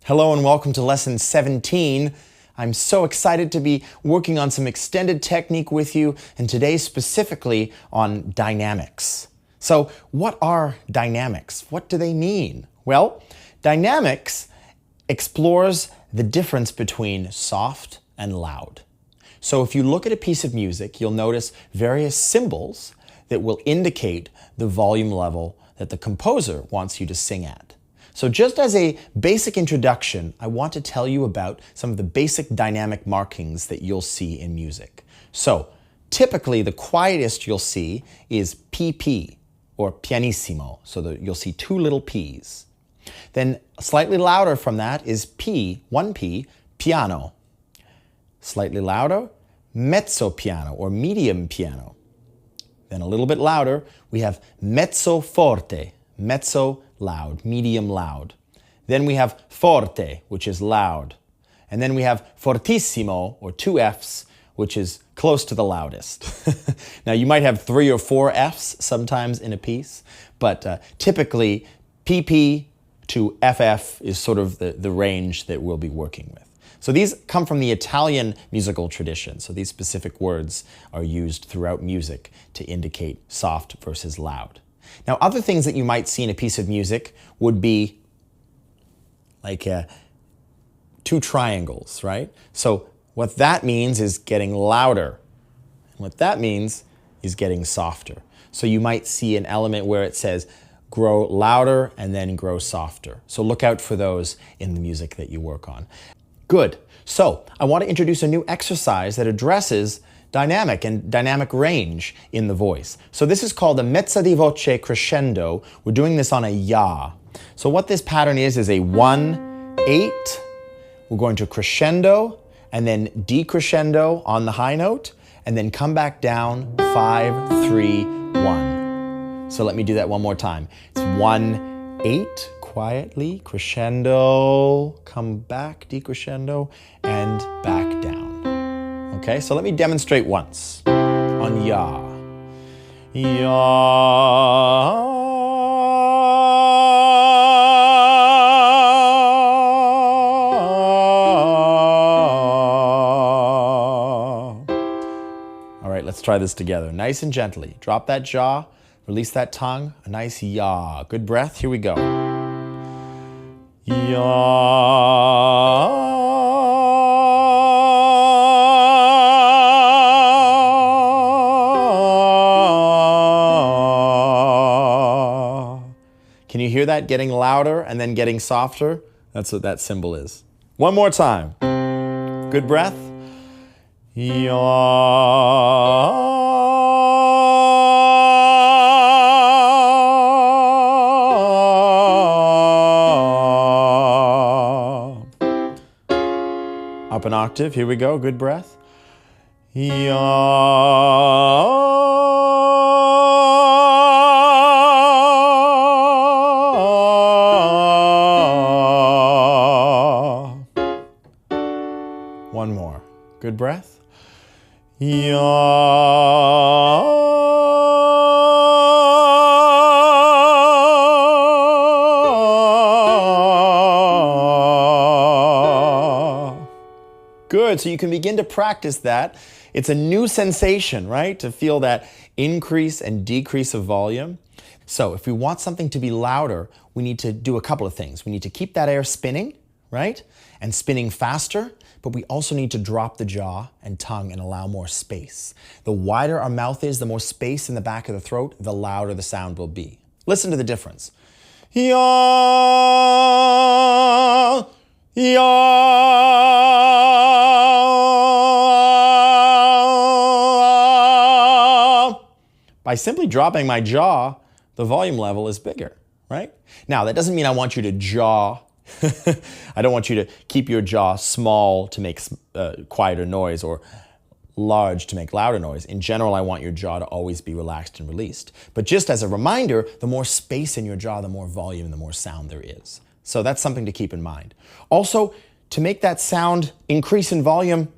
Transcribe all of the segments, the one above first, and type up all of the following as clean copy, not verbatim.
Hello and welcome to lesson 17. I'm so excited to be working on some extended technique with you, and today specifically on dynamics. So what are dynamics? What do they mean? Well, dynamics explores the difference between soft and loud. So if you look at a piece of music, you'll notice various symbols that will indicate the volume level that the composer wants you to sing at. So just as a basic introduction, I want to tell you about some of the basic dynamic markings that you'll see in music. So typically the quietest you'll see is PP or pianissimo, so that you'll see two little P's. Then slightly louder from that is P, one P, piano. Slightly louder, mezzo piano or medium piano. Then a little bit louder, we have mezzo forte, mezzo loud, medium loud. Then we have forte, which is loud. And then we have fortissimo, or two Fs, which is close to the loudest. Now you might have 3 or 4 Fs sometimes in a piece, but typically PP to FF is sort of the range that we'll be working with. So these come from the Italian musical tradition. So these specific words are used throughout music to indicate soft versus loud. Now, other things that you might see in a piece of music would be like 2 triangles, right? So what that means is getting louder. And what that means is getting softer. So you might see an element where it says grow louder and then grow softer. So look out for those in the music that you work on. Good. So I want to introduce a new exercise that addresses dynamic and dynamic range in the voice. So this is called a mezza di voce crescendo. We're doing this on a ya. So what this pattern is a 1-8. We're going to crescendo and then decrescendo on the high note and then come back down 5-3-1. So let me do that one more time. It's 1-8, quietly, crescendo, come back, decrescendo, and back down. Okay, so let me demonstrate once on ya. Ya. All right, let's try this together. Nice and gently. Drop that jaw, release that tongue, a nice ya. Good breath, here we go. Ya. Can you hear that getting louder and then getting softer? That's what that symbol is. One more time. Good breath. Ya. Up an octave. Here we go. Good breath. Ya. One more. Good breath. Ya. Good. So you can begin to practice that. It's a new sensation, right? To feel that increase and decrease of volume. So if we want something to be louder, we need to do a couple of things. We need to keep that air spinning, right? And spinning faster, but we also need to drop the jaw and tongue and allow more space. The wider our mouth is, the more space in the back of the throat, the louder the sound will be. Listen to the difference. Ya, ya. By simply dropping my jaw, the volume level is bigger, right? Now, that doesn't mean I want you to jaw. I don't want you to keep your jaw small to make quieter noise or large to make louder noise. In general, I want your jaw to always be relaxed and released. But just as a reminder, the more space in your jaw, the more volume, the more sound there is. So that's something to keep in mind. Also, to make that sound increase in volume,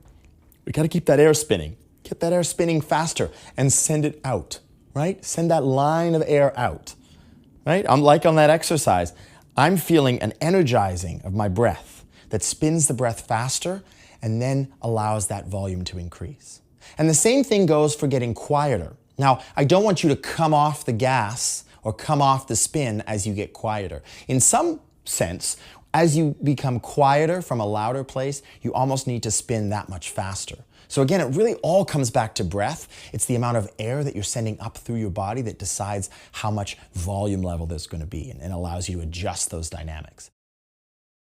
we got to keep that air spinning. Get that air spinning faster and send it out, right? Send that line of air out, right? Like on that exercise. I'm feeling an energizing of my breath that spins the breath faster and then allows that volume to increase. And the same thing goes for getting quieter. Now, I don't want you to come off the gas or come off the spin as you get quieter. In some sense, as you become quieter from a louder place, you almost need to spin that much faster. So again, it really all comes back to breath. It's the amount of air that you're sending up through your body that decides how much volume level there's going to be and allows you to adjust those dynamics.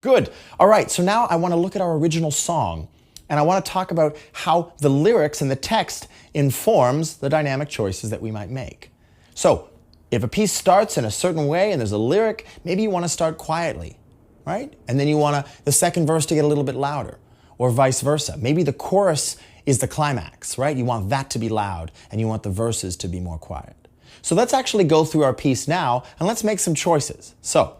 Good. All right, so now I want to look at our original song, and I want to talk about how the lyrics and the text informs the dynamic choices that we might make. So if a piece starts in a certain way and there's a lyric, maybe you want to start quietly, right? And then you want the second verse to get a little bit louder, or vice versa. Maybe the chorus is the climax, right? You want that to be loud and you want the verses to be more quiet. So let's actually go through our piece now and let's make some choices. So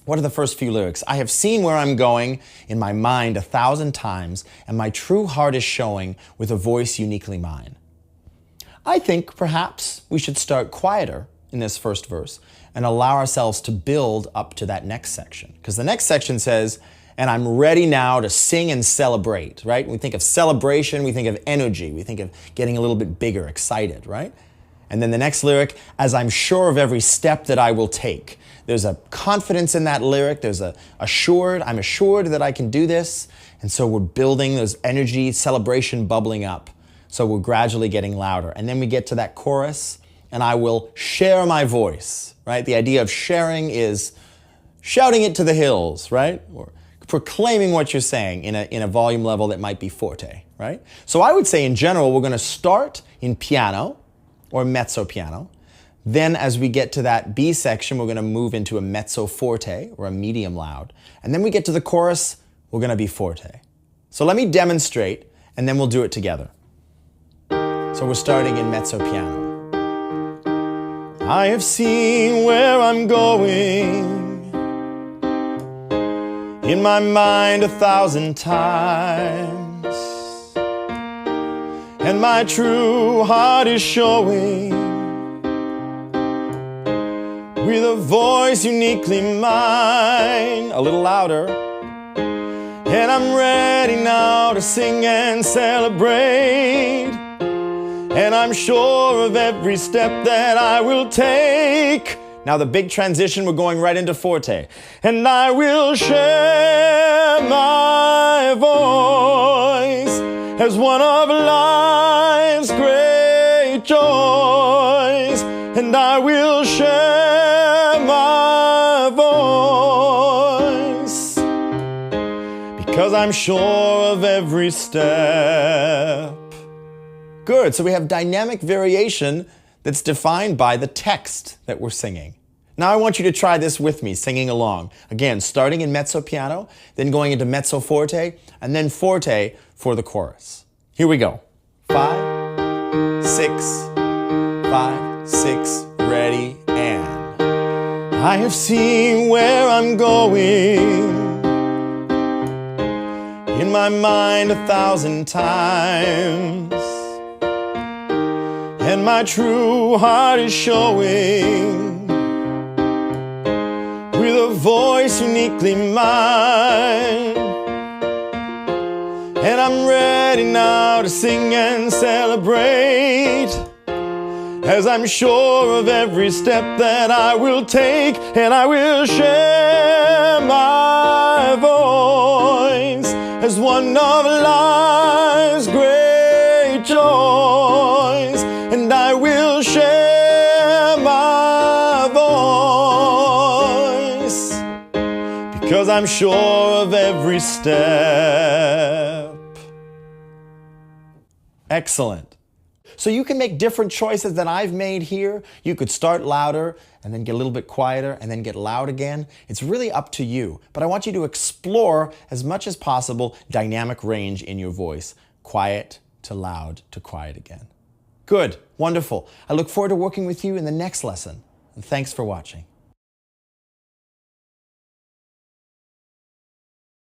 what are the first few lyrics? I have seen where I'm going in my mind 1,000 times, and my true heart is showing with a voice uniquely mine. I think perhaps we should start quieter in this first verse and allow ourselves to build up to that next section. Because the next section says, and I'm ready now to sing and celebrate, right? When we think of celebration, we think of energy, we think of getting a little bit bigger, excited, right? And then the next lyric, as I'm sure of every step that I will take. There's a confidence in that lyric, there's I'm assured that I can do this. And so we're building those energy, celebration bubbling up. So we're gradually getting louder. And then we get to that chorus, and I will share my voice, right? The idea of sharing is shouting it to the hills, right? Or proclaiming what you're saying in a volume level that might be forte, right? So I would say in general, we're going to start in piano or mezzo piano. Then as we get to that B section, we're going to move into a mezzo forte or a medium loud. And then we get to the chorus, we're going to be forte. So let me demonstrate and then we'll do it together. So we're starting in mezzo piano. I have seen where I'm going in my mind 1,000 times, and my true heart is showing with a voice uniquely mine. A little louder. And I'm ready now to sing and celebrate, and I'm sure of every step that I will take. Now the big transition, we're going right into forte. And I will share my voice as one of life's great joys. And I will share my voice because I'm sure of every step. Good, so we have dynamic variation that's defined by the text that we're singing. Now I want you to try this with me, singing along. Again, starting in mezzo piano, then going into mezzo forte, and then forte for the chorus. Here we go. 5, 6, 5, 6, ready, and I have seen where I'm going in my mind 1,000 times, and my true heart is showing with a voice uniquely mine. And I'm ready now to sing and celebrate, as I'm sure of every step that I will take. And I will share my voice as one of life's great joys. And I will share my voice because I'm sure of every step. Excellent. So you can make different choices than I've made here. You could start louder and then get a little bit quieter and then get loud again. It's really up to you. But I want you to explore as much as possible dynamic range in your voice. Quiet to loud to quiet again. Good, wonderful. I look forward to working with you in the next lesson. And thanks for watching.